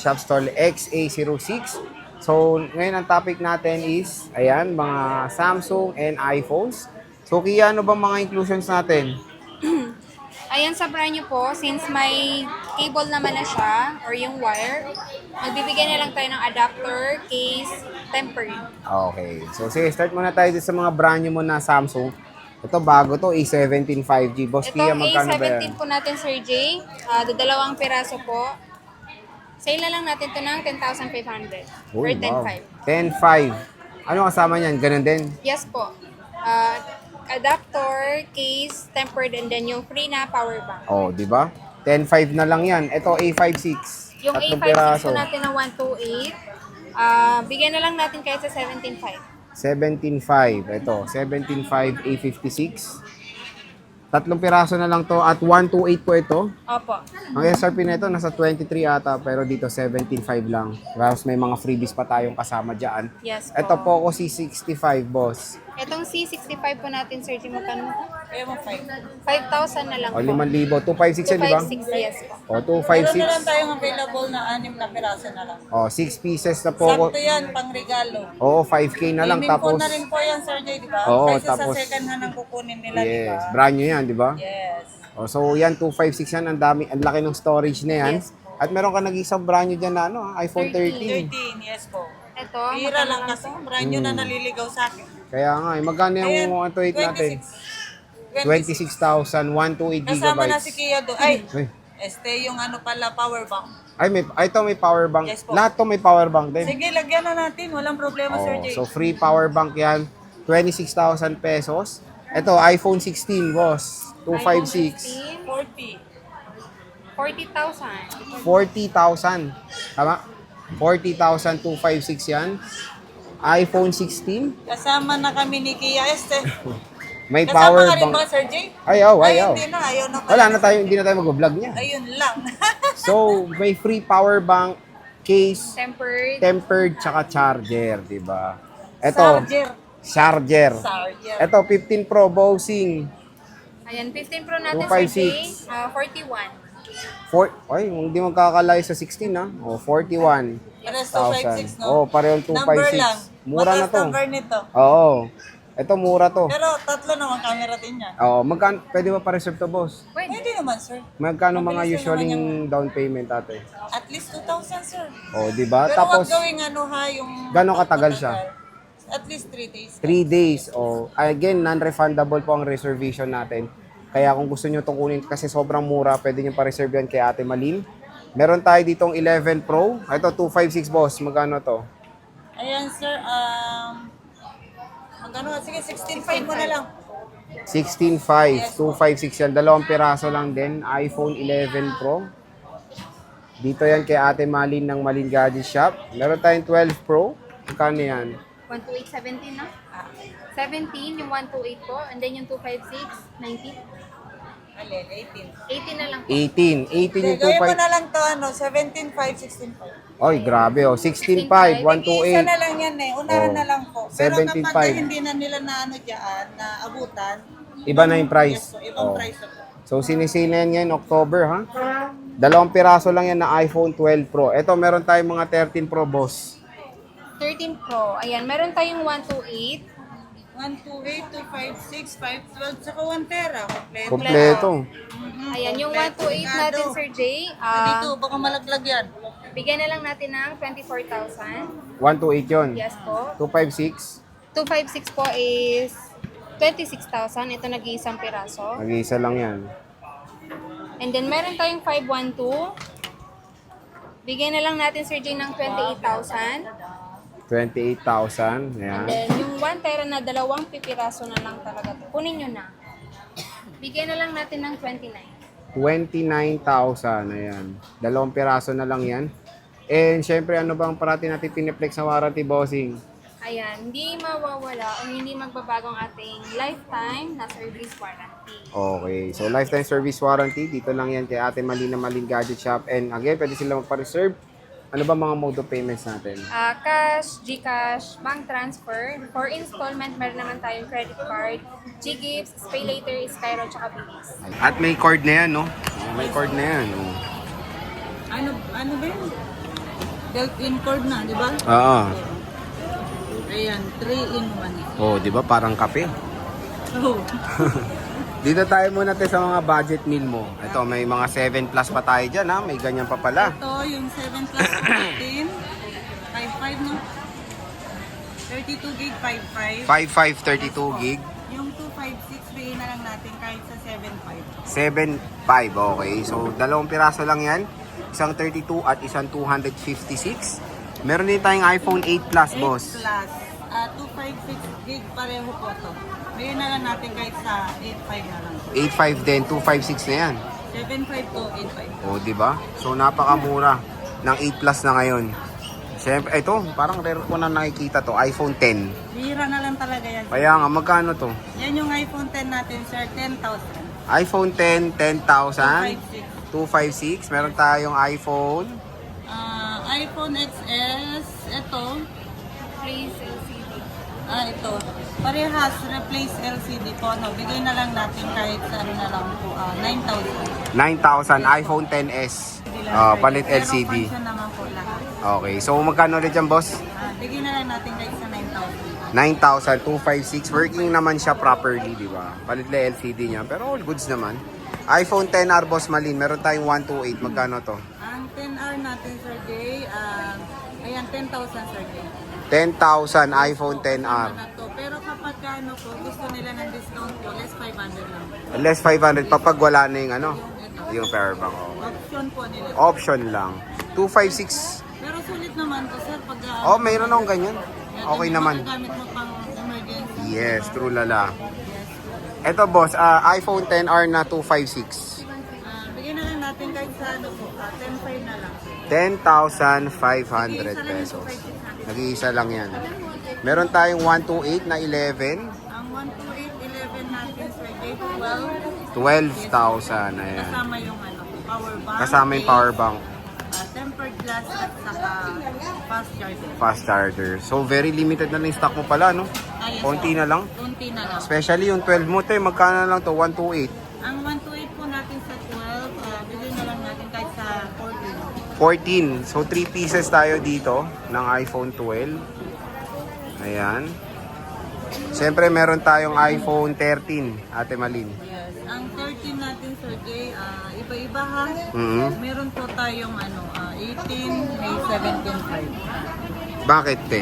Shop Stall XA06. So, ngayon ang topic natin is, ayan, mga Samsung and iPhones. So, Kia, ano bang mga inclusions natin? Ayan, sa brand new po, since may cable naman na siya, or yung wire, magbibigay na lang tayo ng adapter, case, tempered. Okay. So, sige, start muna tayo dito sa mga brand new mo na Samsung. Ito, bago to, A17 5G. Boss Kia, Itong magkano ba yan? A17 po natin, Sir J, dalawang piraso po. Sale na lang natin to ng 10,500 or Uy, wow. 10,500. 10.5. Ano kasama niyan? Ganun din? Yes po. Adapter, case, tempered, and then yung free na power bank. Oh, di ba? 10.5 na lang yan. Ito, A56. Yung Tatlong A56 piraso. po natin na 128, bigyan na lang natin kahit sa 17,500. 17.5. Ito, 17.5 A56. Tatlong piraso na lang to at 128 po ito. Opo. Ang SRP na ito nasa 23 ata pero dito 17.5 lang. Tapos may mga freebies pa tayong kasama diyan. Yes po. Ito Poco C65 boss. Itong C65 po natin, Sir Jim, magkano? Ewan, 5,000 na lang O po. 5,000, 256 yan, di ba? 256, yes po. O Meron na lang 256. tayong available na 6 na piraso na lang. O 6 pieces na Poco. Sakto yan, pang regalo. Oo, 5K na lang Gaming tapos phone na rin po yan, Sir J, di ba? Oo, Kaysa tapos- sa second hand ang kukunin nila, di ba? yes, brand new yan, di ba? Yes. O so yan 256 yan, ang dami, ang laki ng storage na yan. Yes. At meron ka nag-isang brand new diyan na ano, iPhone 13. 13, yes po. Ito, Pira lang magkano kasi, brand new na naliligaw sa akin. Kaya nga, magkano Ayan, yung 128 natin? 26. 26,000, 128 Kasama na gigabytes. si Kia doon. Ay, Ay, yung ano pala, power bank. ito may power bank. Yes po. Lahat to may power bank din. Sige, lagyan na natin. Walang problema, Sir Oh, J. so free power bank yan. 26,000 pesos. Ito, iPhone 16, boss. 256. 40. 40,000. 40,000. Tama? 40,000, 256 yan. iPhone 16. Kasama na kami ni Kia Este. May Kasama power ka rin bank. ba, Sir J? Ayaw. Hindi na. Ayaw na Wala na tayo, hindi na tayo mag-vlog niya. Ayun lang. So, may free power bank, case, Tempered. tempered, tsaka charger, di ba? Ito, Charger. charger. Charger. Ito, 15 Pro Bowsing. Ayan, 15 Pro natin, Sir J, 256. 41. Ay, hindi magkakalayo sa 16, ha? O, 41,000. Pares 256, no? Oh, parehong Number lang. 256. Mura na Mataas to. number nito. Oo. Ito, mura to. Pero tatlo naman camera din yan. Oo, magkano, pwede ba pa-reserve to, boss? Pwede. Pwede naman, sir. Magkano mga Mabilis usually lang naman down payment ate? At least 2,000, sir. Oh, di ba? Pero Tapos, wag gawing ano ha, yung... Gano'ng katagal siya? At least 3 days. 3 days. Oh, again, non-refundable po ang reservation natin. Kaya kung gusto nyo itong kunin kasi sobrang mura, pwede nyo pa-reserve yan kay Ate Malin. Meron tayo ditong 11 Pro. Ito, 256 boss. Magkano to? Ayan, sir. Magkano? Sige, 16.5 mo na lang. 16.5, 256 yan. Dalawang piraso lang din. iPhone 11 Pro. Dito yan kay Ate Malin ng Malin Gadget Shop. Meron tayong 12 Pro. Magkano yan? 128, 17, no? 17, yung 128 po. And then yung 256, 19. Alin, 18. 18 na lang po. 18. 18 yung Gawin mo 25. na lang to, 17.5, 16.5. Oy, grabe oh. 16.5, Isa 128. na lang yan eh. Unahan Oh. na lang po. Pero 17.5. kapag hindi na nila na ano dyan, na abutan, Iba na yung price. yes po, ibang Oh. price na po. So, sinisale na yan ngayon, October, ha? Dalawang piraso lang yan na iPhone 12 Pro. Ito, meron tayong mga 13 Pro, boss. 13 Pro. Ayan, meron tayong 128. 128, 256, 512, saka 1 tera. Kompleto. Kompleto. Ayan, yung 128 natin, Sir J, Dito, baka malaglag yan. bigyan na lang natin ng 24,000. 128 yun. Yes po. 256. 256 po is 26,000. Ito nag-iisang piraso. Nag-iisa lang yan. And then meron tayong 512. Bigyan na lang natin, Sir J, ng 28,000. 28,000. And Ayan. then yung 1 tera na dalawang pipiraso na lang talaga. Kunin nyo na. Bigyan na lang natin ng 29. 29,000. Ayan. Dalawang piraso na lang yan. And syempre, ano bang parati natin piniplex sa warranty, bossing? Ayan, hindi mawawala o hindi magbabago ang ating lifetime na service warranty. Okay. So, lifetime service warranty. Dito lang yan kay Ate Malin ng Malin Gadget Shop. And again, pwede sila magpa-reserve. Ano ba mga mode of payments natin? Cash, GCash, bank transfer. For installment, meron naman tayong credit card, GGifts, Pay Later, Skyro, tsaka Bilis. At may cord na yan, no? May cord na yan. Oh. Ano ba yun? Built-in cord na, di ba? Oo. Ayan, 3 in 1. Oh, di ba parang kape? Oh. Dito tayo muna tayo sa mga budget meal mo. Ito, may mga 7 plus pa tayo dyan ha. May ganyan pa pala. Ito, yung 7 plus 14. 5.5 no? 32 gig, 5.5. 5.5, 32 gig. Yung 256, bigay na lang natin kahit sa 7.5. 7.5, okay. So, dalawang piraso lang yan. Isang 32 at isang 256. Meron din tayong iPhone 8 Plus, 8 boss. plus, 256 gig, pareho po to. Bigay na lang natin kahit sa 8.5 na lang. 8.5 din, 256 na yan. 7.5 to 8.5. O, di ba? So, napakamura ng 8 Plus na ngayon. Siyempre, ito, parang rare ko na nakikita to. iPhone 10. Bihira na lang talaga yan. Kaya nga, magkano to? Yan yung iPhone 10 natin, sir, 10,000. iPhone 10, 10,000. 256. 256. Meron tayong iPhone. iPhone XS, ito, Please, LCD. ito. Parehas, replace LCD po, no? Bigay na lang natin kahit sa ano na lang po, 9,000. 9,000. iPhone 10s. Hindi lang, sir. Palit Pero LCD. function naman po lahat. Okay. So, magkano ulit yan, boss? Bigay na lang natin kahit sa 9,000. 9,256. Working naman siya properly, di ba? Palit lang LCD niya. Pero all goods naman. iPhone 10R, boss Malin. Meron tayong 128. Magkano to? Ang 10R natin, Sir Jay, ayan, 10,000, Sir Jay. 10,000 iPhone 10R. Na to. Pero kapag ano po, gusto nila ng discount po, less 500 lang. Less 500 kapag wala na yung ano, Ito. yung power bank. Oh. Option po nila. Option lang. 256. Pero sulit naman to, sir, pag... Oh, mayroon akong ganyan. Okay naman. Magagamit mo pang emergency. Yes, true lala. Yes. Ito boss, iPhone 10R na 256. Bigyan na lang natin kahit sa ano po, 10,500 na lang. 10,500 pesos. Nag-iisa lang yan. Meron tayong 128 na 11. Ang 128, 11 natin, Sir Jay, 12. 12,000. Ayan. Kasama yung ano, power bank. Kasama yung power bank. Tempered glass at saka fast charger. Fast charger. So, very limited na lang yung stock mo pala, no? Yes, Konti po. na lang. Konti na lang. Especially yung 12 mo, te. Magkano na lang to? 128. Ang 128 po natin sa 12, bigyan na lang natin kahit sa 14. 14. So, 3 pieces tayo dito ng iPhone 12. Ayan. Siyempre, meron tayong iPhone 13, Ate Malin. Yes. Ang 13 natin, Sir Jay, iba-iba ha. Mhm. Meron po tayong 18, may 17.5. Bakit, te?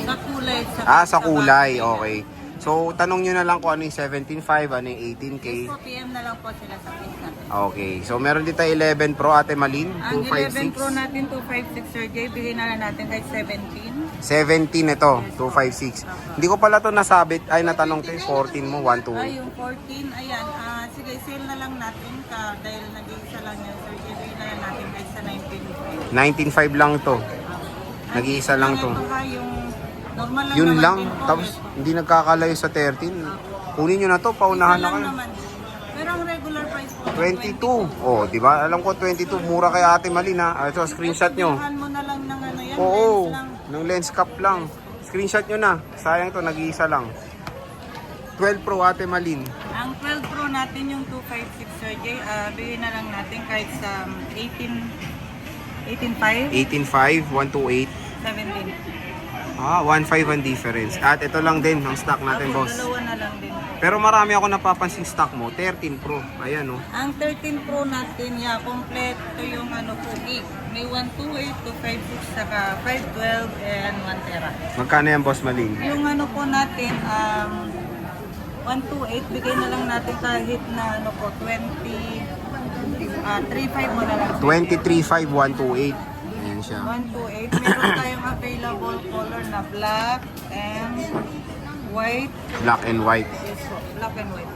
Sa kulay. Sa kulay. Okay. So, tanong nyo na lang kung ano yung 17.5, ano yung 18K. So, PM na lang po sila sa page natin. Okay. So, meron dito 11 Pro, Ate Malin. Ang 11 Pro 256. natin, 256, Sir Jay, bigyan na lang natin kahit 17. 17 ito, 256. Hindi ko pala to nasabit. Ay, natanong to, 14 mo, 128. Ay, yung 14, ayan. Sige, sale na lang natin dahil nag-iisa lang yan, Sir Jay. Bigyan na lang natin kahit sa 19. 19.5 lang to. Nag-iisa lang to. Ito ha, yung normal lang Yun naman lang. din po. Tapos, hindi nagkakalayo sa 13. Kunin nyo na to, paunahan Isa na lang kayo. naman. Pero ang regular price po, 22. Oh, di ba? Alam ko 22 mura kay Ate Malin ha. Ito, screenshot nyo. Sabihan mo na lang ng ano yan, Oo, lens lang. ng lens cap lang. Screenshot nyo na. Sayang to, nag-iisa lang. 12 Pro, Ate Malin. Ang 12 Pro natin yung 256, Sir Jay, bigyan na lang natin kahit sa 18.5, 18.5, 128. 17. 1.5 ang difference. At ito lang din ang stock natin, Ako, boss. dalawa na lang din. Pero marami ako napapansin stock mo. 13 Pro. Ayan, oh. Ang 13 Pro natin, kompleto yung ano po, gig. May 128, 256, saka 512, and 1 tera. Magkano yan, boss Malin? Yung ano po natin, 128, bigay na lang natin kahit na ano po, 35 mo na lang. 23.5, 128. Ayan siya. 128. Meron tayong available color na black and white. Black and white. Yes po, black and white.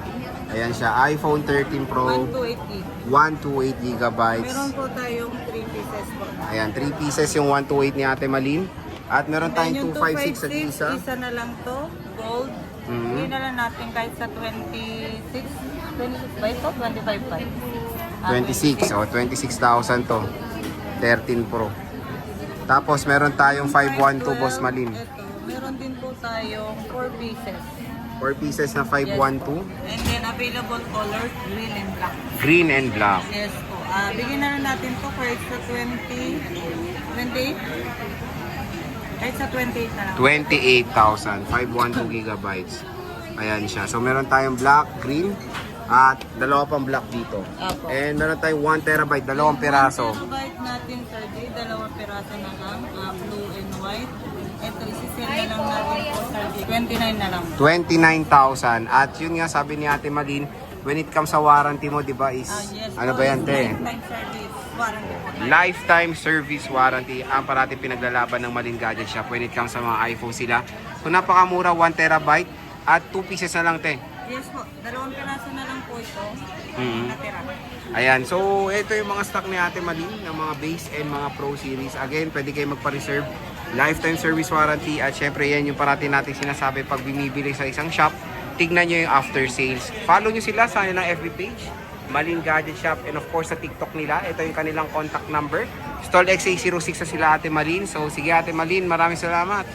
Ayan siya. iPhone 13 Pro. 128 gig. 128 gigabytes. Meron po tayong 3 pieces po. Ayan, 3 pieces yung 128 ni Ate Malin. At meron Then tayong yung 256 sa isa. isa na lang to, gold. Mhm. Hindi na lang natin kahit sa 26 ba ito? 25 pa. 26. Oh, 26,000 to. 13 Pro. Tapos meron tayong 512 Boss Malin. Ito, meron din po tayong 4 pieces. 4 pieces na 512. And then available colors, green and black. Green and black. Yes po. Bigyan na lang natin to kahit sa 20. 28? Kahit sa 28 na lang. 28,000. 512 gigabytes. Ayan siya. So meron tayong black, green, at dalawa pang black dito. Apo. And meron tayong 1 terabyte, dalawang piraso. 1 terabyte natin, Sir Jay. Dalawang piraso na lang. Blue and white. Ito, isi-sell na lang natin po, Sir Jay. 29 na lang. 29,000. At yun nga sabi ni Ate Malin, when it comes sa warranty mo, di ba, is Yes. ano ba yan, te? Lifetime service. Warranty po. Lifetime service warranty ang parating pinaglalaban ng Malin Gadget Shop when it comes sa mga iPhone sila. So napakamura, 1 terabyte at 2 pieces na lang, te. Yes po. Dalawang piraso na lang po ito. Natira. Ayan, so ito yung mga stock ni Ate Malin ng mga base and mga Pro series. Again, pwede kayo magpa-reserve, lifetime service warranty, at syempre yan yung parati natin sinasabi pag bumibili sa isang shop, tignan nyo yung after sales. Follow nyo sila sa kanilang FB page, Malin Gadget Shop, and of course sa TikTok nila. Ito yung kanilang contact number. Stall XA06 na sila Ate Malin. So sige Ate Malin, maraming salamat.